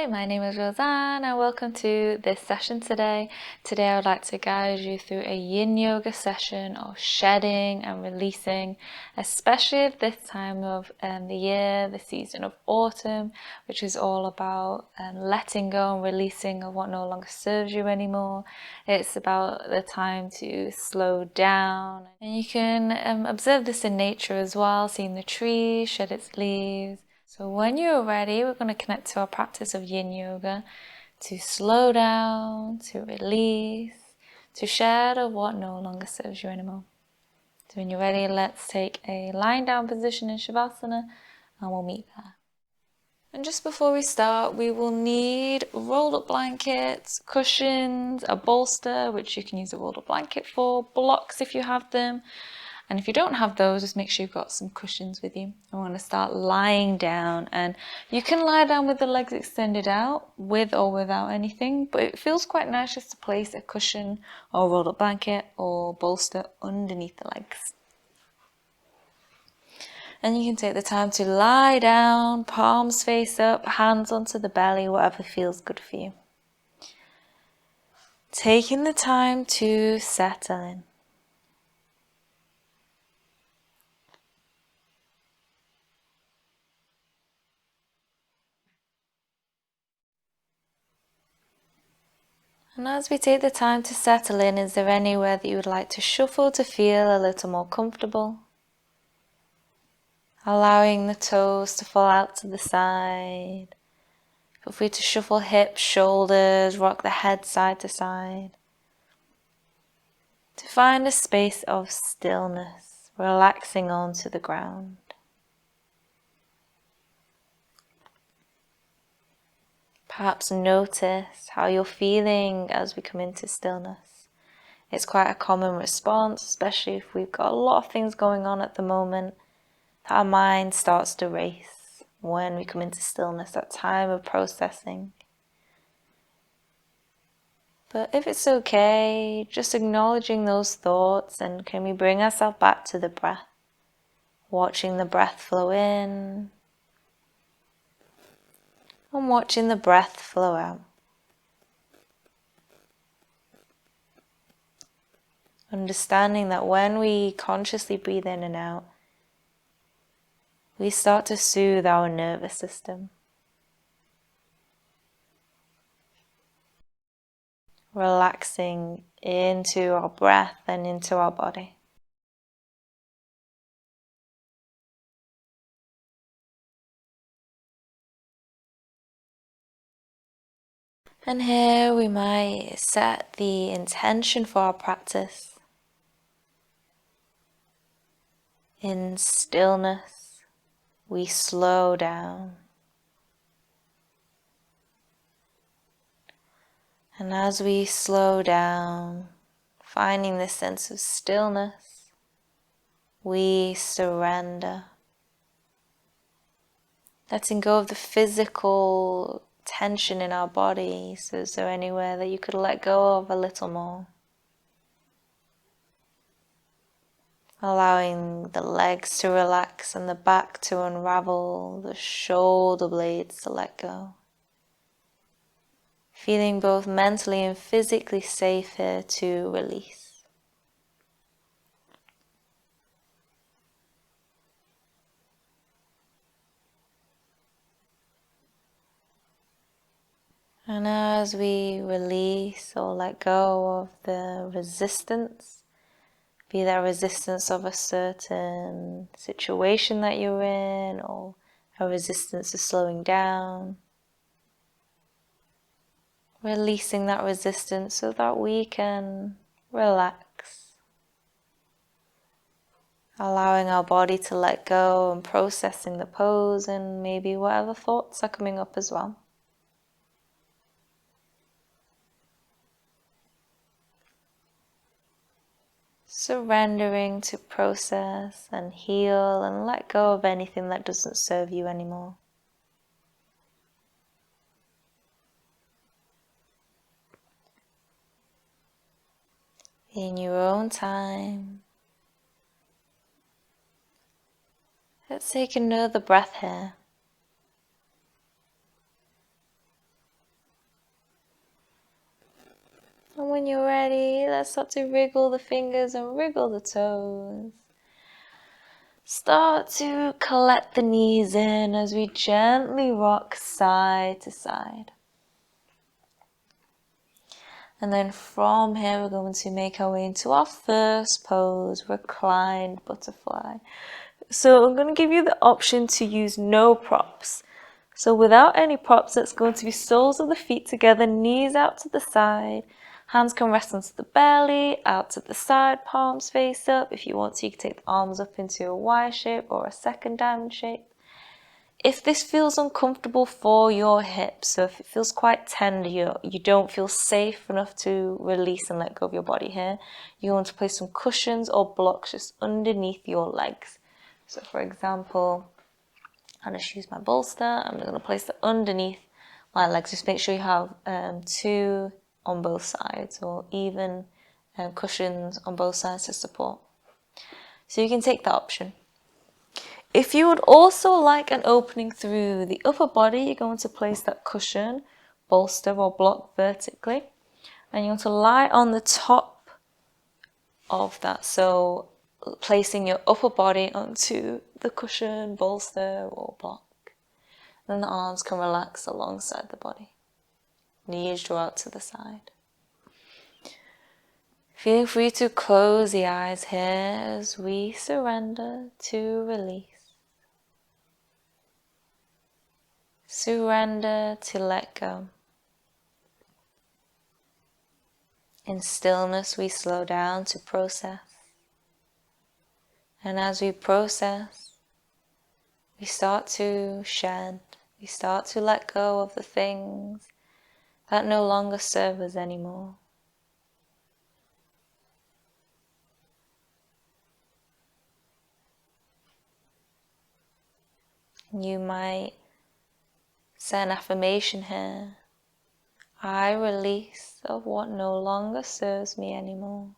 Hi, my name is Roseanne and welcome to this session today. Today I would like to guide you through a yin yoga session of shedding and releasing, especially at this time of the year, the season of autumn, which is all about letting go and releasing of what no longer serves you anymore. It's about the time to slow down, and you can observe this in nature as well, seeing the tree shed its leaves. So when you're ready, we're going to connect to our practice of yin yoga to slow down, to release, to shed of what no longer serves you anymore. So when you're ready, let's take a lying down position in Shavasana and we'll meet there. And just before we start, we will need rolled up blankets, cushions, a bolster, which you can use a rolled up blanket for, blocks if you have them. And if you don't have those, just make sure you've got some cushions with you. I want to start lying down, and you can lie down with the legs extended out, with or without anything, but it feels quite nice just to place a cushion or rolled up blanket or bolster underneath the legs. And you can take the time to lie down, palms face up, hands onto the belly, whatever feels good for you. Taking the time to settle in. And as we take the time to settle in, is there anywhere that you would like to shuffle to feel a little more comfortable? Allowing the toes to fall out to the side. Feel free to shuffle hips, shoulders, rock the head side to side. To find a space of stillness, relaxing onto the ground. Perhaps notice how you're feeling as we come into stillness. It's quite a common response, especially if we've got a lot of things going on at the moment, that our mind starts to race when we come into stillness, that time of processing. But if it's okay, just acknowledging those thoughts, and can we bring ourselves back to the breath, watching the breath flow in and watching the breath flow out. Understanding that when we consciously breathe in and out, we start to soothe our nervous system. Relaxing into our breath and into our body. And here we might set the intention for our practice. In stillness, we slow down. And as we slow down, finding this sense of stillness, we surrender. Letting go of the physical tension in our body. So is there anywhere that you could let go of a little more? Allowing the legs to relax and the back to unravel, the shoulder blades to let go. Feeling both mentally and physically safe here to release. And as we release or let go of the resistance, be that resistance of a certain situation that you're in, or a resistance to slowing down, releasing that resistance so that we can relax. Allowing our body to let go and processing the pose and maybe whatever thoughts are coming up as well. Surrendering to process and heal and let go of anything that doesn't serve you anymore. In your own time, let's take another breath here. And when you're ready, let's start to wriggle the fingers and wriggle the toes. Start to collect the knees in as we gently rock side to side. And then from here, we're going to make our way into our first pose, reclined butterfly. So I'm going to give you the option to use no props. So without any props, it's going to be soles of the feet together, knees out to the side. Hands can rest onto the belly, out to the side, palms face up. If you want to, you can take the arms up into a Y shape or a second diamond shape. If this feels uncomfortable for your hips, so if it feels quite tender, you don't feel safe enough to release and let go of your body here, you want to place some cushions or blocks just underneath your legs. So for example, I'm going to use my bolster. I'm going to place it underneath my legs. Just make sure you have two on both sides, or even cushions on both sides to support. So you can take that option. If you would also like an opening through the upper body, you're going to place that cushion, bolster or block vertically, and you want to lie on the top of that. So placing your upper body onto the cushion, bolster or block. Then the arms can relax alongside the body. Knees draw out to the side. Feeling free to close the eyes here as we surrender to release. Surrender to let go. In stillness, we slow down to process. And as we process, we start to shed. We start to let go of the things that no longer serve us anymore. You might say an affirmation here. I release of what no longer serves me anymore.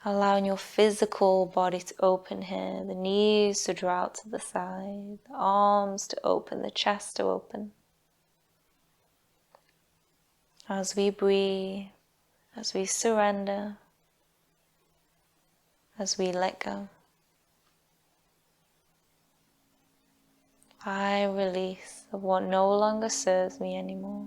Allowing your physical body to open here, the knees to draw out to the side, the arms to open, the chest to open. As we breathe, as we surrender, as we let go. I release of what no longer serves me anymore.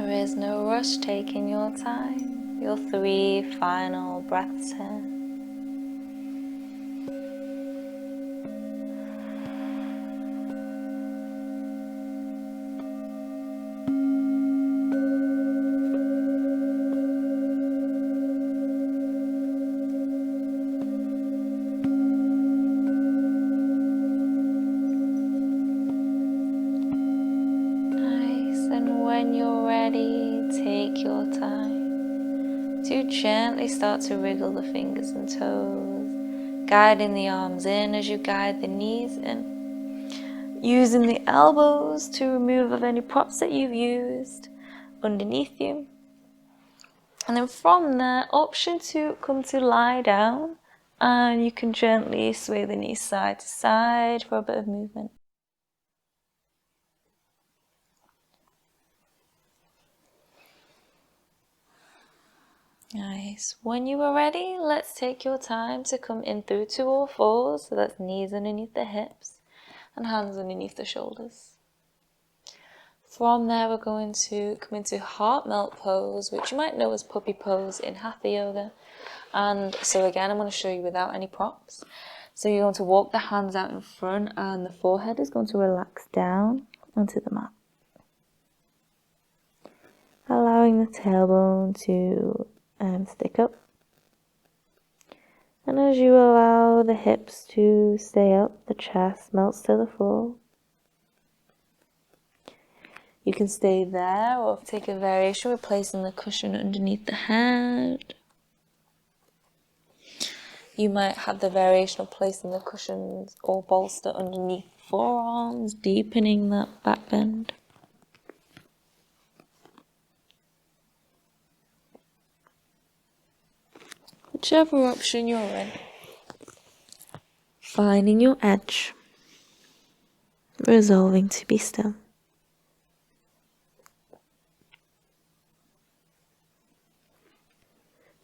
There's no rush, taking your time, your 3 final breaths here. When you're ready, take your time to gently start to wriggle the fingers and toes, guiding the arms in as you guide the knees in, using the elbows to remove of any props that you've used underneath you. And then from there, option to come to lie down, and you can gently sway the knees side to side for a bit of movement. Nice. When you are ready, let's take your time to come in through to all fours. So that's knees underneath the hips and hands underneath the shoulders. From there, we're going to come into Heart Melt Pose, which you might know as Puppy Pose in Hatha Yoga. And so again, I'm going to show you without any props. So you're going to walk the hands out in front, and the forehead is going to relax down onto the mat, allowing the tailbone to stick up. And as you allow the hips to stay up, the chest melts to the floor. You can stay there or take a variation with placing the cushion underneath the head. You might have the variation of placing the cushions or bolster underneath forearms, deepening that back bend. Whichever option you're in. Finding your edge. Resolving to be still.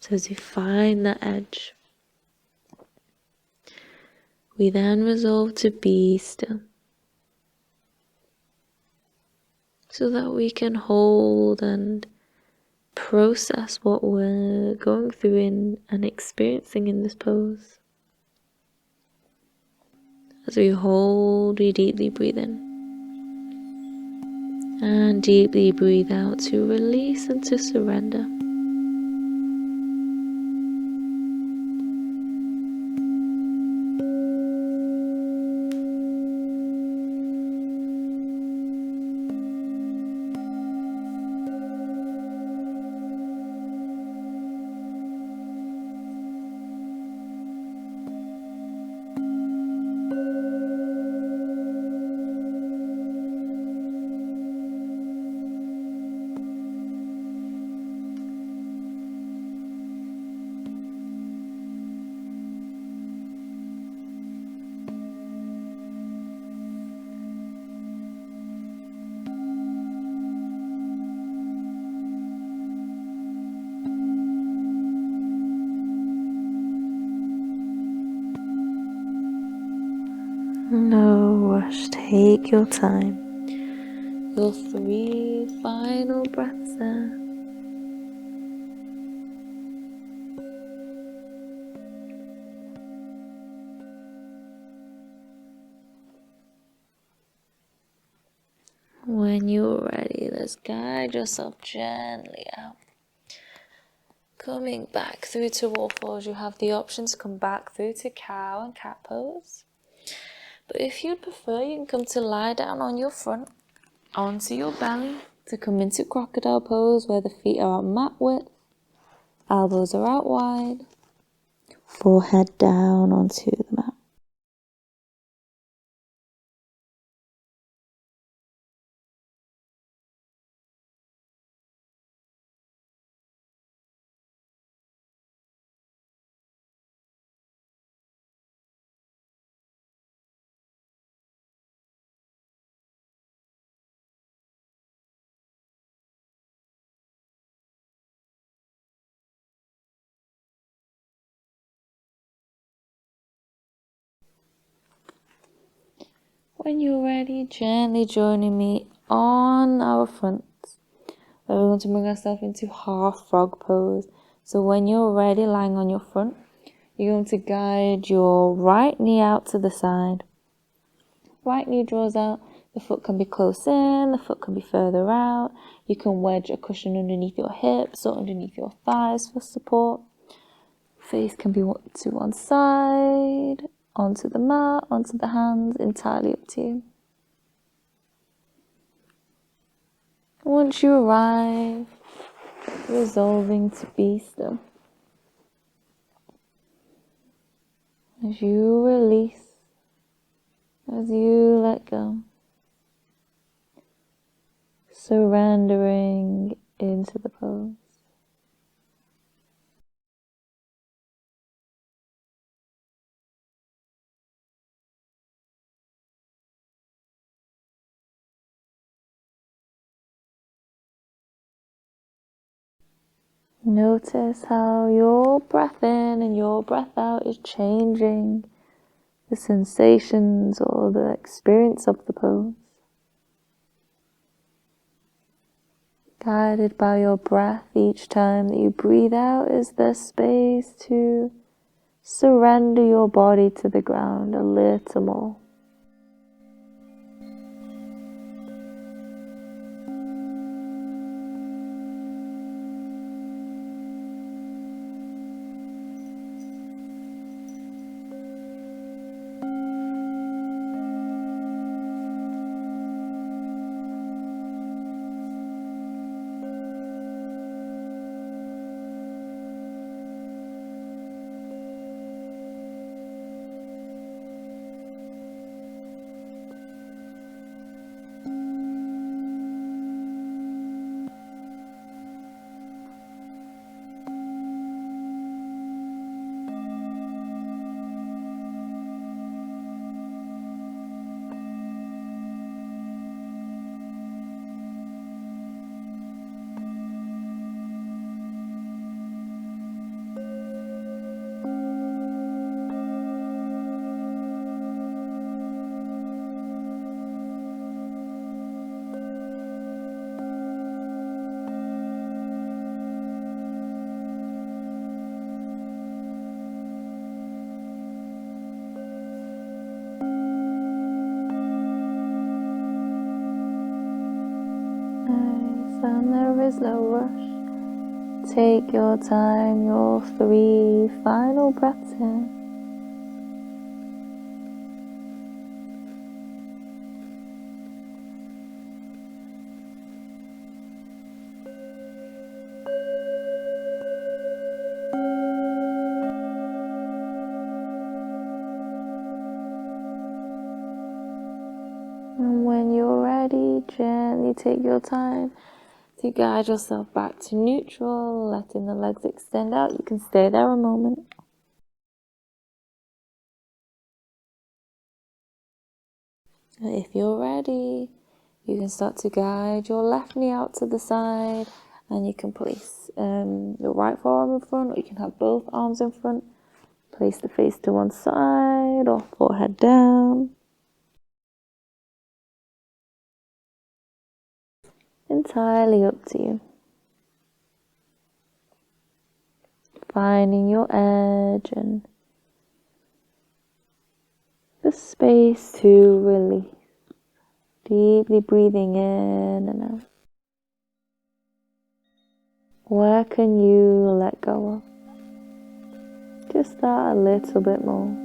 So as you find that edge, we then resolve to be still, so that we can hold and process what we're going through in and experiencing in this pose. As we hold, we deeply breathe in and deeply breathe out to release and to surrender. No rush, take your time. Your 3 final breaths there. When you're ready, let's guide yourself gently out. Coming back through to wall fours, you have the option to come back through to cow and cat pose. But if you'd prefer, you can come to lie down on your front, onto your belly, to come into crocodile pose where the feet are at mat width, elbows are out wide, forehead down onto the mat. When you're ready, gently joining me on our front. We're going to bring ourselves into half frog pose. So when you're ready, lying on your front, you're going to guide your right knee out to the side. Right knee draws out, the foot can be close in, the foot can be further out. You can wedge a cushion underneath your hips or underneath your thighs for support. Face can be to one side, onto the mat, onto the hands, entirely up to you. Once you arrive, resolving to be still. As you release, as you let go, surrendering into the pose. Notice how your breath in and your breath out is changing the sensations or the experience of the pose. Guided by your breath each time that you breathe out, is there space to surrender your body to the ground a little more. And there is no rush. Take your time, your 3 final breaths in. And when you're ready, gently take your time to guide yourself back to neutral, letting the legs extend out. You can stay there a moment. And if you're ready, you can start to guide your left knee out to the side, and you can place your right forearm in front, or you can have both arms in front. Place the face to one side or forehead down. Entirely up to you. Finding your edge and the space to release. Deeply breathing in and out. Where can you let go of? Just that a little bit more.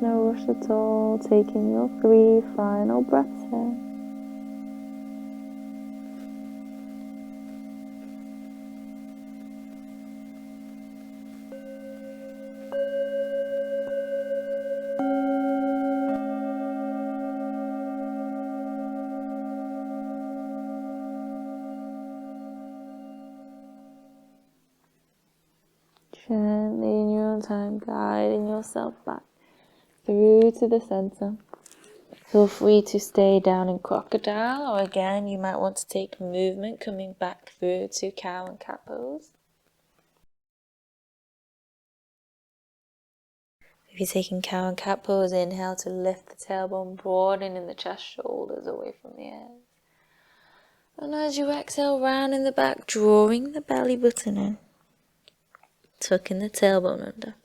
No rush at all, taking your 3 final breaths here. Gently in your own time, guiding yourself back through to the center. Feel free to stay down in Crocodile, or again, you might want to take movement coming back through to Cow and Cat Pose. If you're taking cow and cat pose, inhale to lift the tailbone, broadening the chest, shoulders away from the ears. And as you exhale, round in the back, drawing the belly button in, tucking the tailbone under.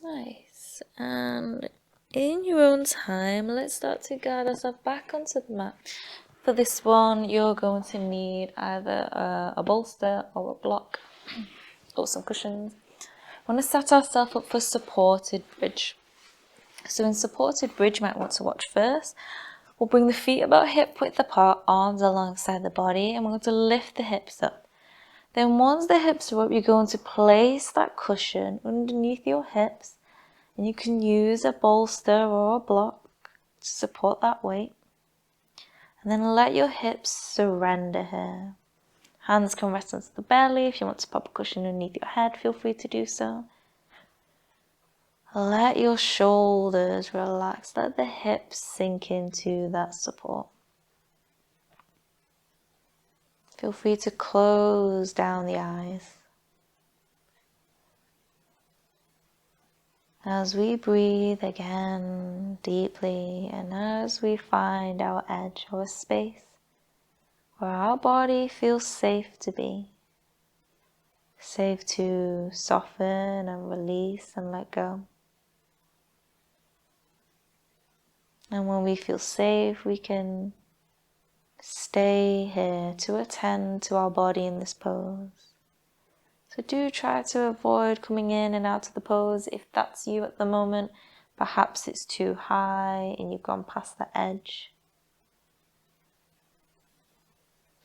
Nice. And in your own time, let's start to guide ourselves back onto the mat. For this one, you're going to need either a bolster or a block or some cushions. We want to set ourselves up for supported bridge. So in supported bridge, you might want to watch first. We'll bring the feet about hip width apart, arms alongside the body, and we're going to lift the hips up. Then once the hips are up, you're going to place that cushion underneath your hips, and you can use a bolster or a block to support that weight. And then let your hips surrender here. Hands can rest onto the belly. If you want to pop a cushion underneath your head, feel free to do so. Let your shoulders relax. Let the hips sink into that support. Feel free to close down the eyes. As we breathe again deeply, and as we find our edge or space where our body feels safe to be, safe to soften and release and let go. And when we feel safe, we can stay here to attend to our body in this pose. So do try to avoid coming in and out of the pose if that's you at the moment. Perhaps it's too high and you've gone past the edge.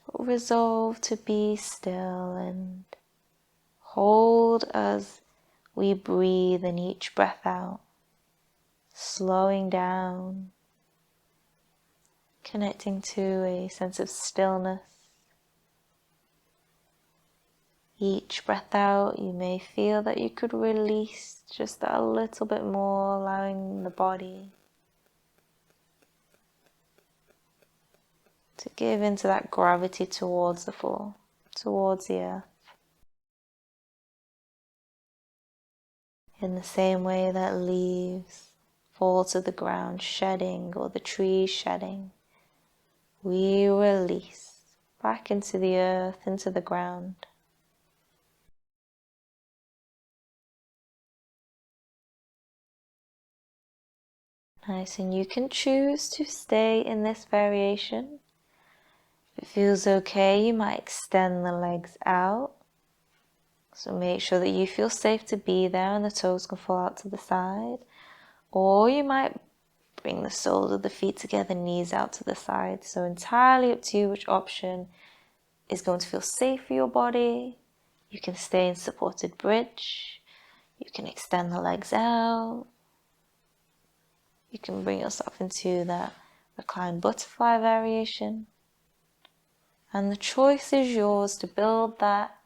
But resolve to be still and hold as we breathe in each breath out, slowing down, connecting to a sense of stillness. Each breath out, you may feel that you could release just a little bit more, allowing the body to give into that gravity towards the floor, towards the earth. In the same way that leaves fall to the ground shedding, or the trees shedding, we release back into the earth, into the ground. Nice, and you can choose to stay in this variation. If it feels okay, you might extend the legs out. So make sure that you feel safe to be there and the toes can fall out to the side. Or you might bring the soles of the feet together, knees out to the side. So entirely up to you which option is going to feel safe for your body. You can stay in supported bridge. You can extend the legs out. You can bring yourself into that reclined butterfly variation. And the choice is yours to build that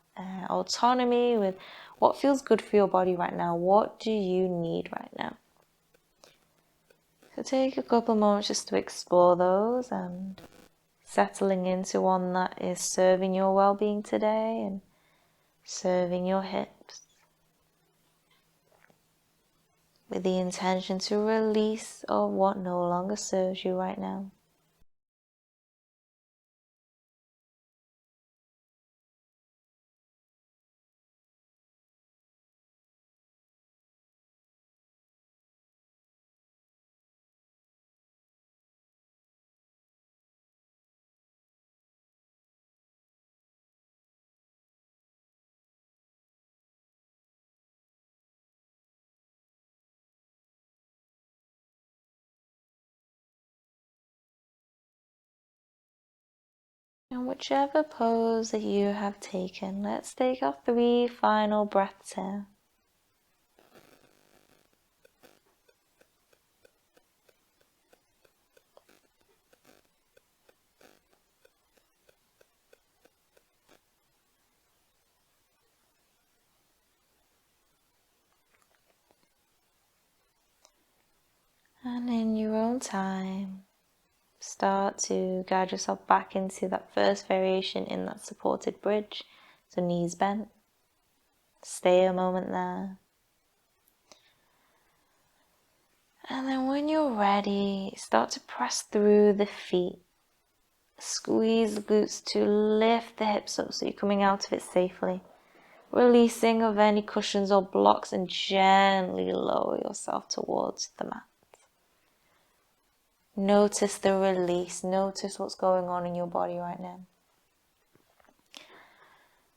autonomy with what feels good for your body right now. What do you need right now? So take a couple moments just to explore those and settling into one that is serving your well-being today and serving your hips, with the intention to release of what no longer serves you right now. And whichever pose that you have taken, let's take our 3 final breaths here. And in your own time, start to guide yourself back into that first variation in that supported bridge. So knees bent, Stay a moment there. And then when you're ready, start to press through the feet. Squeeze the glutes to lift the hips up so you're coming out of it safely. Releasing of any cushions or blocks and gently lower yourself towards the mat. Notice the release. Notice what's going on in your body right now.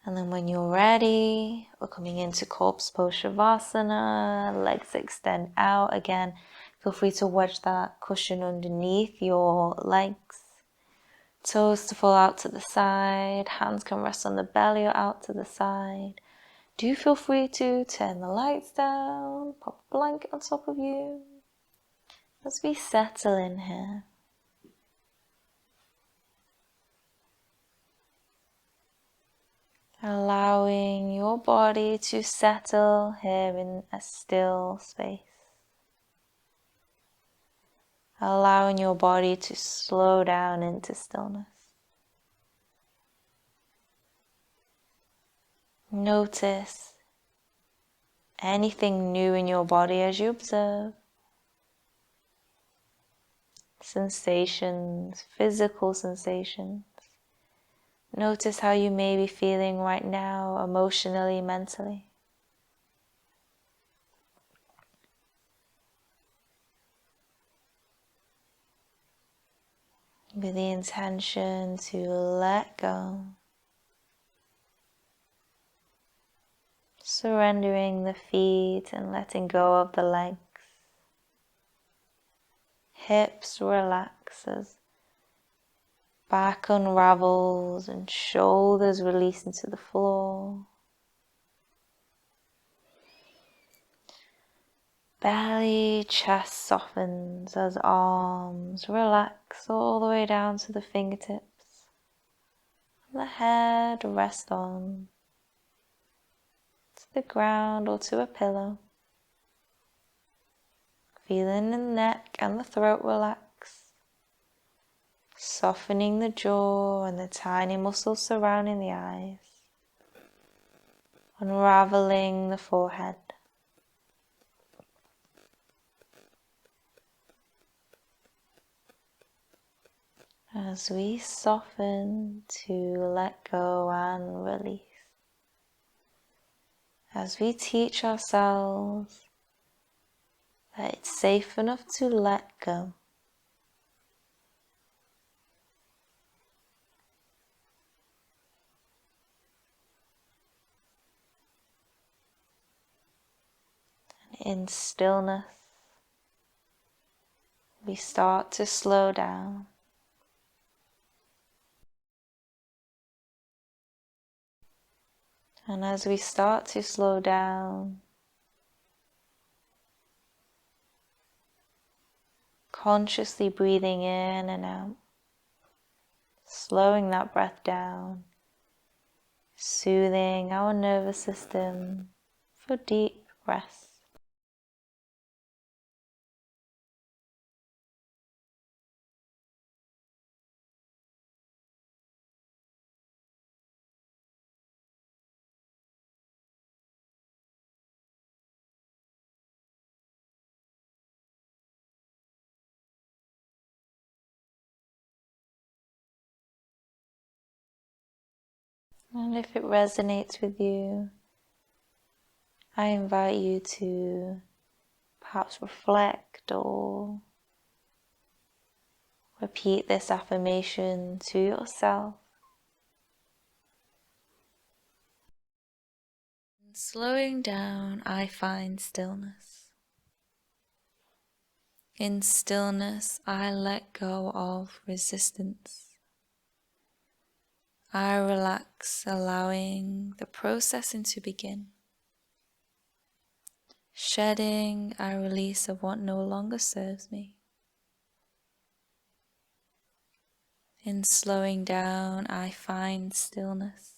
And then when you're ready, we're coming into Corpse Pose Shavasana. Legs extend out again. Feel free to wedge that cushion underneath your legs. Toes to fall out to the side. Hands can rest on the belly or out to the side. Do feel free to turn the lights down. Pop a blanket on top of you. As we settle in here. Allowing your body to settle here in a still space. Allowing your body to slow down into stillness. Notice anything new in your body as you observe. Sensations, physical sensations. Notice how you may be feeling right now, emotionally, mentally. With the intention to let go. Surrendering the feet and letting go of the legs. Hips relax as back unravels and shoulders release into the floor. Belly, chest softens as arms relax all the way down to the fingertips. And the head rest on to the ground or to a pillow. Feeling the neck and the throat relax. Softening the jaw and the tiny muscles surrounding the eyes. Unraveling the forehead. As we soften to let go and release. As we teach ourselves that it's safe enough to let go. In stillness, we start to slow down. And as we start to slow down, consciously breathing in and out, slowing that breath down, soothing our nervous system for deep rest. And if it resonates with you, I invite you to perhaps reflect or repeat this affirmation to yourself. In slowing down, I find stillness. In stillness, I let go of resistance. I relax, allowing the processing to begin. Shedding, I release of what no longer serves me. In slowing down, I find stillness.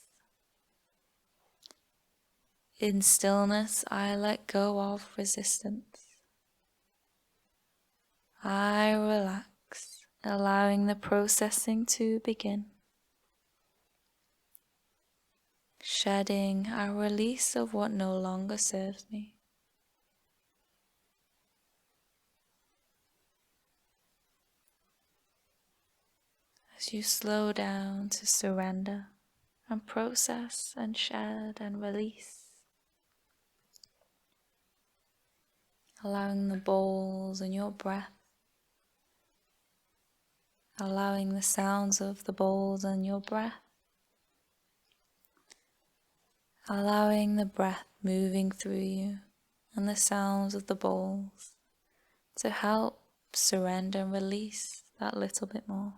In stillness, I let go of resistance. I relax, allowing the processing to begin. shedding a release of what no longer serves me. As you slow down to surrender and process and shed and release, allowing the bowls in your breath, allowing the sounds of the bowls in your breath, allowing the breath moving through you and the sounds of the bowls to help surrender and release that little bit more.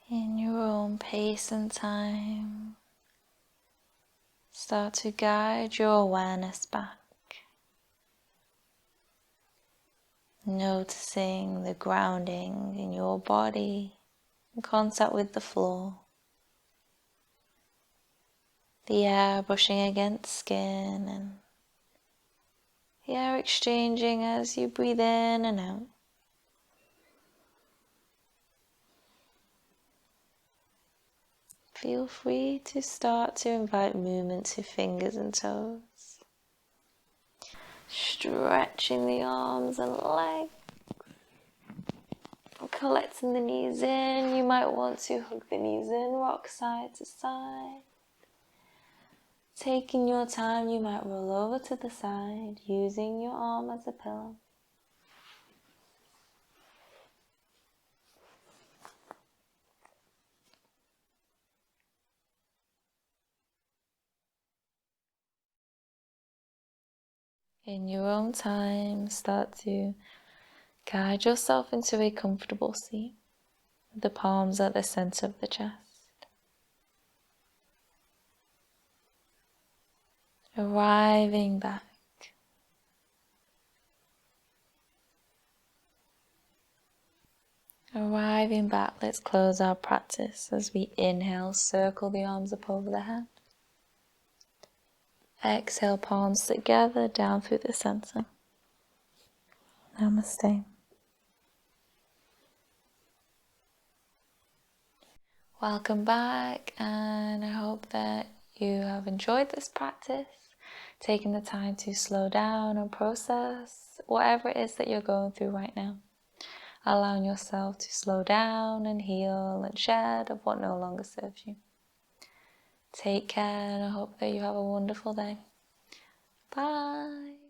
In your own pace and time, start to guide your awareness back, noticing the grounding in your body, in contact with the floor, the air brushing against skin and the air exchanging as you breathe in and out. Feel free to start to invite movement to fingers and toes. Stretching the arms and legs. Collecting the knees in. You might want to hug the knees in, rock side to side. Taking your time, you might roll over to the side, using your arm as a pillow. In your own time, start to Guide yourself into a comfortable seat, with the palms at the center of the chest. Arriving back. Arriving back, let's close our practice as we inhale, circle the arms up over the head. Exhale, palms together, down through the center. Namaste. Welcome back, and I hope that you have enjoyed this practice, taking the time to slow down and process whatever it is that you're going through right now. Allowing yourself to slow down and heal and shed of what no longer serves you. Take care, and I hope that you have a wonderful day. Bye.